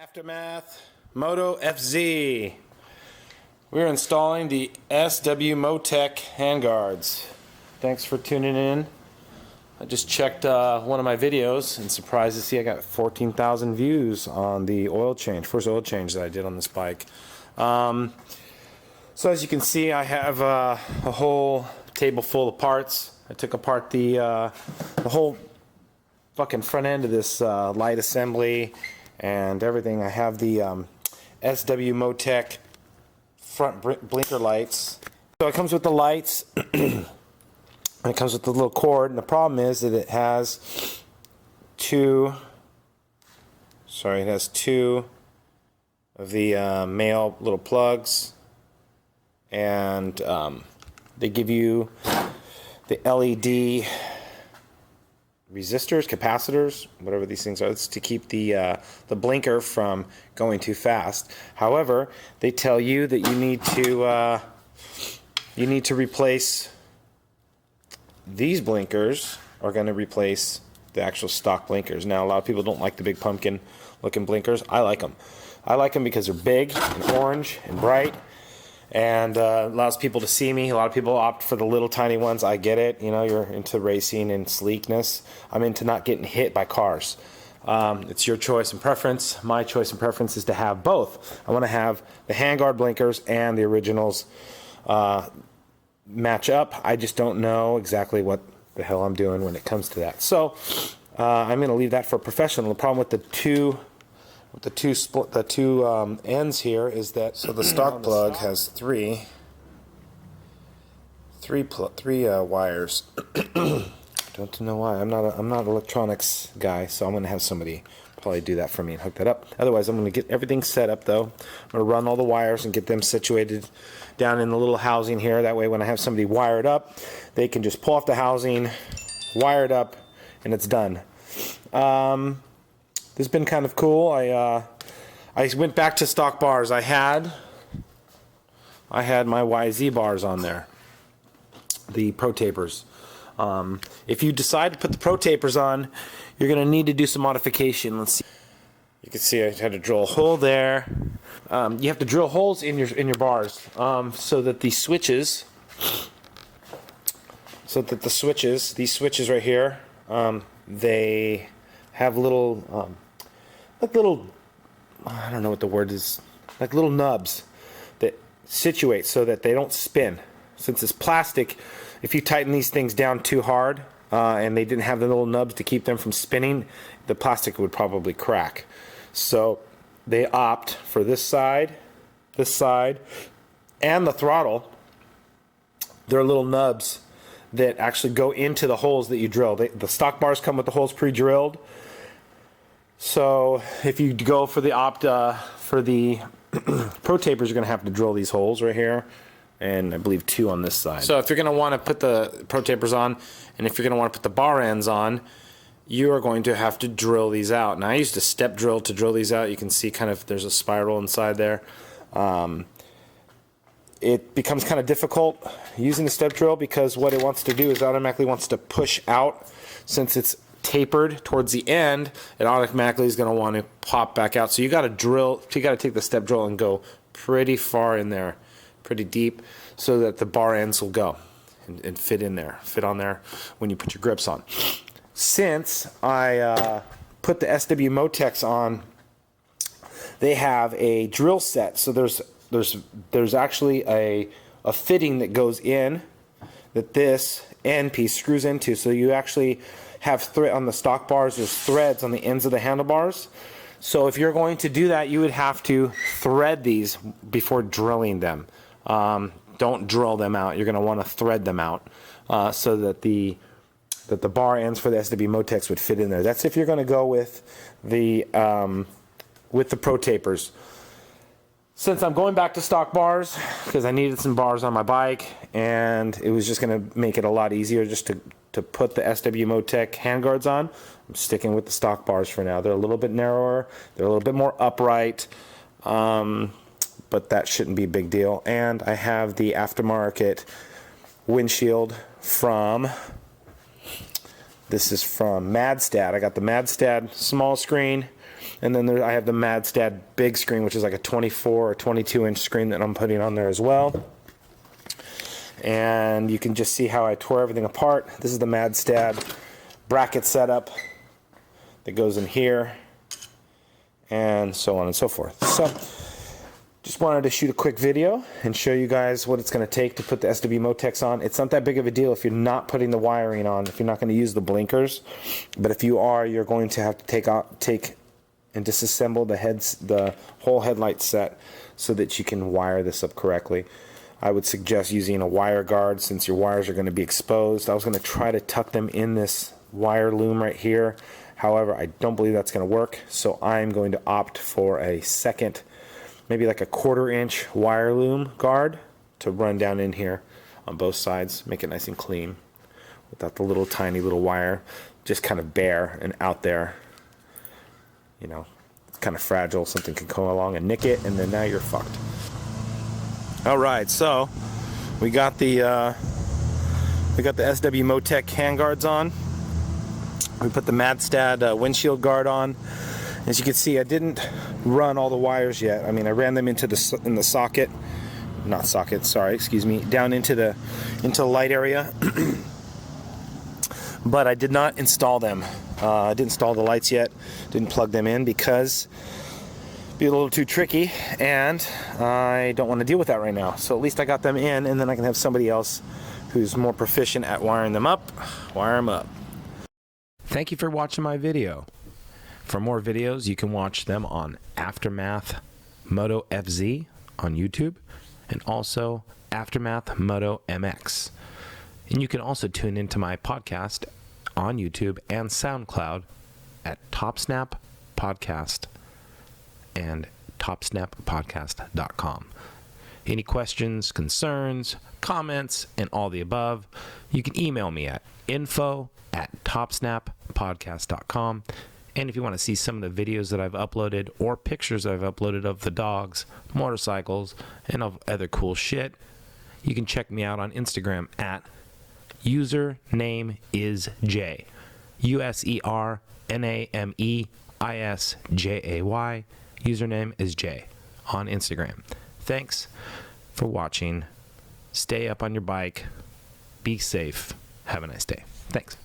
Aftermath Moto FZ. We're installing the Motec handguards. Thanks for tuning in. I just checked one of my videos and surprised to see I got 14,000 views on the oil change, first oil change that I did on this bike. So as you can see, I have a whole table full of parts. I took apart the whole fucking front end of this light assembly and everything. I have the Motec front blinker lights. So it comes with the lights. It comes with the little cord, and the problem is that it has two of the male little plugs, and they give you the LED resistors, capacitors, whatever these things are. It's to keep the blinker from going too fast. However, they tell you that you need to replace these blinkers. Are going to replace the actual stock blinkers. Now, a lot of people don't like the big pumpkin looking blinkers. I like them. I like them because they're big and orange and bright, and allows people to see me. A lot of people opt for the little tiny ones. I get it. You know, you're into racing and sleekness. I'm into not getting hit by cars. It's your choice and preference. My choice and preference is to have both. I want to have the handguard blinkers and the originals match up. I just don't know exactly what the hell I'm doing when it comes to that. So I'm going to leave that for a professional. The problem with the two ends here is that the stock plug has three wires. Don't know why. I'm not an electronics guy, so I'm going to have somebody probably do that for me and hook that up. Otherwise, I'm going to get everything set up though. I'm going to run all the wires and get them situated down in the little housing here. That way, when I have somebody wired up, they can just pull off the housing, wire it up, and it's done. This has been kind of cool. I went back to stock bars. I had my YZ bars on there, the Pro Tapers. If you decide to put the Pro Tapers on, you're going to need to do some modification. Let's see. You can see I had to drill a hole there. You have to drill holes in your bars so that the switches, these switches right here, they have little, I don't know what the word is, like little nubs that situate so that they don't spin. Since it's plastic, if you tighten these things down too hard and they didn't have the little nubs to keep them from spinning, the plastic would probably crack. So they opt for this side, and the throttle. There are little nubs that actually go into the holes that you drill. The stock bars come with the holes pre-drilled. So if you go for the for the Pro Tapers, you're going to have to drill these holes right here, and I believe 2 on this side. So if you're going to want to put the Pro Tapers on, and if you're going to want to put the bar ends on, you are going to have to drill these out. Now I used a step drill to drill these out. You can see kind of there's a spiral inside there. It becomes kind of difficult using the step drill because what it wants to do is automatically wants to push out. Since it's tapered towards the end, it automatically is going to want to pop back out. So you got to drill. You got to take the step drill and go pretty far in there, pretty deep, so that the bar ends will go and fit in there, fit on there when you put your grips on. Since I put the Motecs on, they have a drill set. So there's actually a fitting that goes in that this end piece screws into. So you actually have thread on the stock bars. There's threads on the ends of the handlebars. So if you're going to do that, you would have to thread these before drilling them. Don't drill them out. You're going to want to thread them out so that the bar ends for the Motecs would fit in there. That's if you're going to go with the Pro Tapers. Since I'm going back to stock bars because I needed some bars on my bike, and it was just going to make it a lot easier just to put the Motec handguards on, I'm sticking with the stock bars for now. They're a little bit narrower, they're a little bit more upright, but that shouldn't be a big deal. And I have the aftermarket windshield from This is from Madstad. I got the Madstad small screen, and then I have the Madstad big screen, which is like a 24 or 22 inch screen that I'm putting on there as well. And you can just see how I tore everything apart. This is the Madstad bracket setup that goes in here, and so on and so forth. So just wanted to shoot a quick video and show you guys what it's going to take to put the SW Motecs on. It's not that big of a deal if you're not putting the wiring on, if you're not going to use the blinkers. But if you are, you're going to have to take and disassemble the whole headlight set so that you can wire this up correctly. I would suggest using a wire guard since your wires are going to be exposed. I was going to try to tuck them in this wire loom right here. However, I don't believe that's going to work, so I'm going to opt for a second, maybe like a 1/4 inch wire loom guard to run down in here on both sides, make it nice and clean without the little tiny little wire just kind of bare and out there. You know, it's kind of fragile. Something can come along and nick it, and then now you're fucked. All right, so we got the SW Motec handguards on. We put the Madstad windshield guard on. As you can see, I didn't run all the wires yet. I mean, I ran them into the socket, not socket. Sorry, excuse me, down into the light area. But I did not install them. I didn't install the lights yet. Didn't plug them in because it'd be a little too tricky, and I don't want to deal with that right now. So at least I got them in, and then I can have somebody else who's more proficient at wiring them up, wire them up. Thank you for watching my video. For more videos, you can watch them on Aftermath Moto FZ on YouTube, and also Aftermath Moto MX. And you can also tune into my podcast on YouTube and SoundCloud at TopSnap Podcast and TopSnapPodcast.com. Any questions, concerns, comments, and all the above, you can email me at info@TopSnapPodcast.com. And if you want to see some of the videos that I've uploaded or pictures I've uploaded of the dogs, motorcycles, and of other cool shit, you can check me out on Instagram at username is Jay. USERNAMEISJAY. Username is Jay on Instagram. Thanks for watching. Stay up on your bike. Be safe. Have a nice day. Thanks.